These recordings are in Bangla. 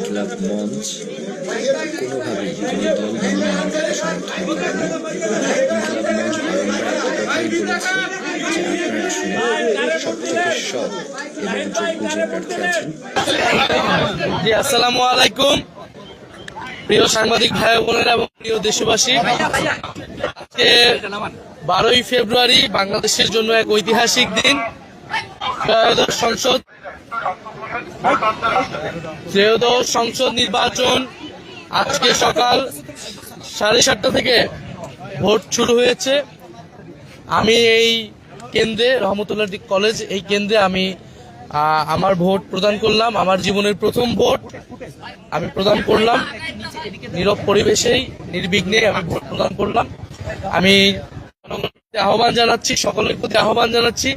ক্লাব মঞ্চ কোনোভাবেই কোনো দল সমর্থন করে না। ক্লাব মঞ্চ কথাই বলেছে যে আপনারা আসলে সব থেকে সৎ এবং যোগ্য প্রার্থী আছেন। জি, আসসালামু আলাইকুম প্রিয় সাংবাদিক ভাই বোনেরা এবং প্রিয় দেশবাসী। আজকে 12ই ফেব্রুয়ারি বাংলাদেশের জন্য এক ঐতিহাসিক দিন। ত্রয়োদশ সংসদ নির্বাচন আজকে সকাল 7:30 থেকে ভোট শুরু হয়েছে। আমি এই কেন্দ্রে, রহমতুল্লাহ কলেজ এই কেন্দ্রে আমি আমার ভোট প্রদান করলাম। আমার জীবনের প্রথম ভোট আমি প্রদান করলাম নীরব পরিবেশেই, নির্বিঘ্নে আমি ভোট প্রদান করলাম। আমি আহ্বান জানাচ্ছি, সকলের প্রতি আহ্বান জানাচ্ছি,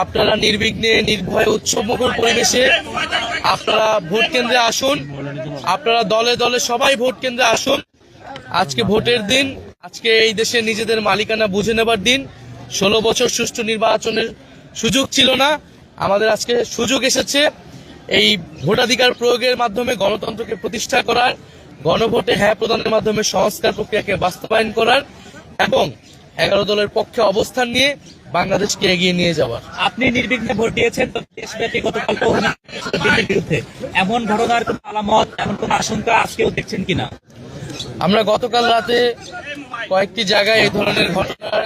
আপনারা নির্বিঘ্নে নির্ভয়ে উৎসবমুখর পরিবেশে আপনারা ভোট কেন্দ্রে আসুন। আপনারা দলে দলে সবাই ভোট কেন্দ্রে আসুন। আজকে ভোটের দিন, আজকে এই দেশে নিজেদের মালিকানা বুঝে নেবার দিন। 16 বছর সুষ্ঠু নির্বাচনের সুযোগ ছিল না, আমাদের আজকে সুযোগ এসেছে এই ভোটাধিকার প্রয়োগের মাধ্যমে গণতন্ত্রকে প্রতিষ্ঠা করার, গণভোটে হ্যাঁ প্রদানের মাধ্যমে সংস্কার প্রক্রিয়াকে বাস্তবায়ন করার এবং 11 দলের পক্ষে অবস্থান নিয়ে বাংলাদেশকে এগিয়ে নিয়ে যাওয়ার। আপনি নির্বিঘ্নে ভোট দিয়েছেন, তো দেশব্যাপী গতকাল বিরুদ্ধে এমন ঘটনার কোন আলামত, এমন কোন আশঙ্কা আজকেও দেখছেন কিনা? আমরা গতকাল রাতে কয়েকটি জায়গায় এই ধরনের ঘটনার,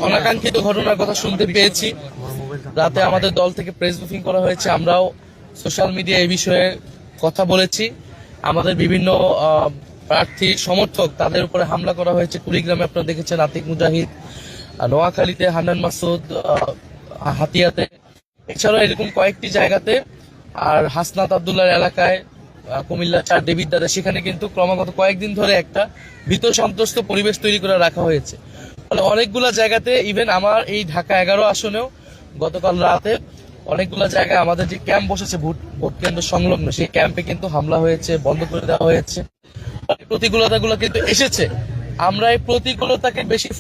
অনাকাঙ্ক্ষিত ঘটনার কথা শুনতে পেয়েছি। রাতে আমাদের দল থেকে প্রেস ব্রিফিং করা হয়েছে, আমরাও সোশ্যাল মিডিয়া এই বিষয়ে কথা বলেছি। আমাদের বিভিন্ন প্রার্থী সমর্থক তাদের উপরে হামলা করা হয়েছে। কুড়িগ্রামে আপনারা দেখেছেন আতিক মুজাহিদ, নোয়াখালীতে হান্নান মাসুদ, হাতিয়াতে, এছাড়াও এরকম কয়েকটি জায়গাতে, আর হাসনাত আবদুল্লাহর এলাকায় কুমিল্লা 4 দেবিদ্দারে, সেখানে কিন্তু ক্রমাগত কয়েকদিন ধরে একটা ভীত সন্ত্রস্ত পরিবেশ তৈরি করে রাখা হয়েছে। ফলে অনেকগুলা জায়গাতে, ইভেন আমার এই ঢাকা 11 আসনেও গতকাল রাতে অনেকগুলো জায়গায় আমাদের যে ক্যাম্প বসেছে ভোট কেন্দ্র সংলগ্ন, সেই ক্যাম্পে কিন্তু হামলা হয়েছে, বন্ধ করে দেওয়া হয়েছে। প্রতিকূলতাগুলো কিন্তু এসেছে। আমরা এই প্রতিকূলতাকে বেশি